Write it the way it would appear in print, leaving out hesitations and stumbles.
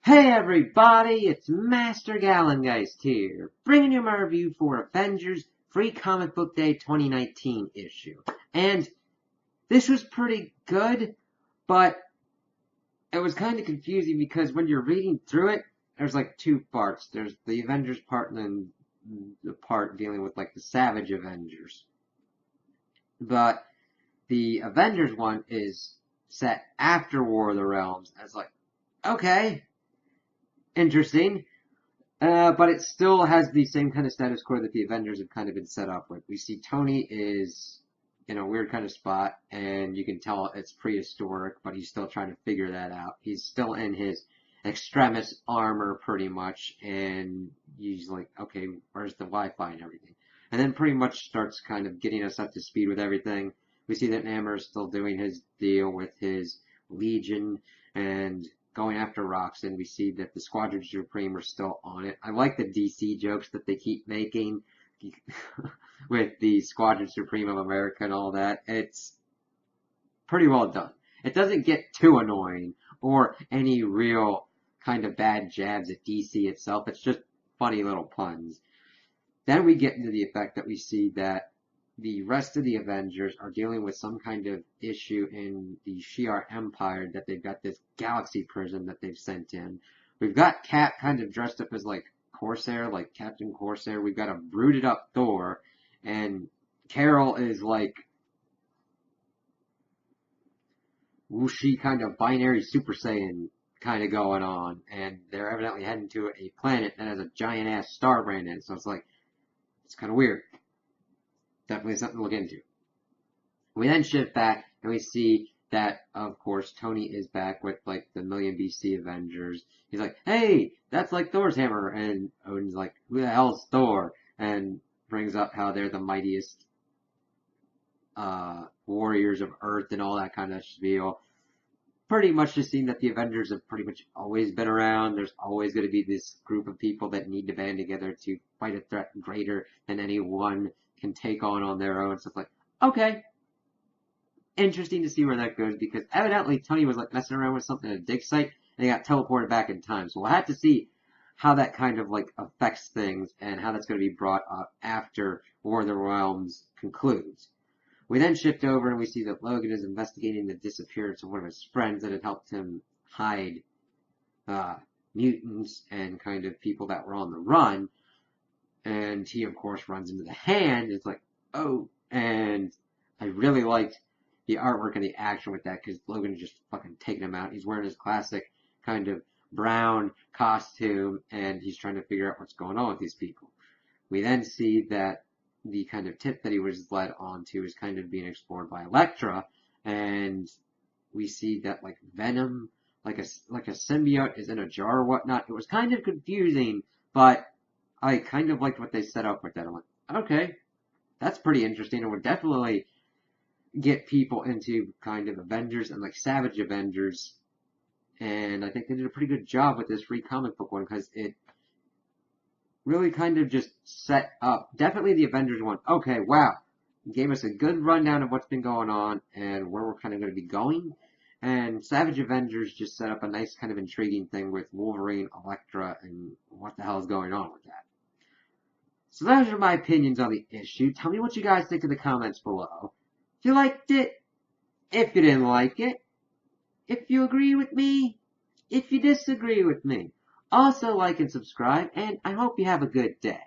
Hey everybody, it's Master Gallengeist here, bringing you my review for Avengers Free Comic Book Day 2019 issue. And this was pretty good, but it was kind of confusing because when you're reading through it, there's like two parts. There's the Avengers part and then the part dealing with like the Savage Avengers. But the Avengers one is set after War of the Realms. I was like, okay, interesting. But it still has the same kind of status quo that the Avengers have kind of been set up with. We see Tony is in a weird kind of spot, and you can tell it's prehistoric, but he's still trying to figure that out. He's still in his extremis armor, pretty much, and he's like, okay, where's the Wi-Fi and everything? And then pretty much starts kind of getting us up to speed with everything. We see that Namor is still doing his deal with his Legion, and going after Roxxon. We see that the Squadron Supreme are still on it. I like the DC jokes that they keep making with the Squadron Supreme of America and all that. It's pretty well done. It doesn't get too annoying or any real kind of bad jabs at DC itself. It's just funny little puns. Then we get into the effect that we see that the rest of the Avengers are dealing with some kind of issue in the Shi'ar Empire, that they've got this galaxy prison that they've sent in. We've got Cap kind of dressed up as like Corsair, like Captain Corsair. We've got a brooded up Thor, and Carol is like whooshy kind of binary Super Saiyan kind of going on, and they're evidently heading to a planet that has a giant ass star brand in it, so it's like, it's kind of weird. Definitely something to look into. We then shift back and we see that, of course, Tony is back with like the Million BC Avengers. He's like, hey, that's like Thor's hammer. And Odin's like, who the hell's Thor? And brings up how they're the mightiest warriors of Earth and all that kind of spiel. Pretty much just seeing that the Avengers have pretty much always been around. There's always going to be this group of people that need to band together to fight a threat greater than anyone can take on their own. So it's like, okay, interesting to see where that goes, because evidently Tony was like messing around with something at a dig site and he got teleported back in time. So we'll have to see how that kind of like affects things and how that's going to be brought up after War of the Realms concludes. We then shift over and we see that Logan is investigating the disappearance of one of his friends that had helped him hide mutants and kind of people that were on the run. And he, of course, runs into the Hand. It's like, oh, and I really liked the artwork and the action with that, because Logan is just fucking taking him out. He's wearing his classic kind of brown costume, and he's trying to figure out what's going on with these people. We then see that the kind of tip that he was led on to is kind of being explored by Elektra, and we see that like Venom, like a symbiote is in a jar or whatnot. It was kind of confusing, but I kind of liked what they set up with that. I'm like, okay, that's pretty interesting. It would definitely get people into kind of Avengers and like Savage Avengers. And I think they did a pretty good job with this free comic book one, because it really kind of just set up, definitely the Avengers one. Okay, wow. Gave us a good rundown of what's been going on and where we're kind of going to be going. And Savage Avengers just set up a nice kind of intriguing thing with Wolverine, Elektra, and what the hell is going on with that. So those are my opinions on the issue. Tell me what you guys think in the comments below. If you liked it, if you didn't like it, if you agree with me, if you disagree with me. Also like and subscribe, and I hope you have a good day.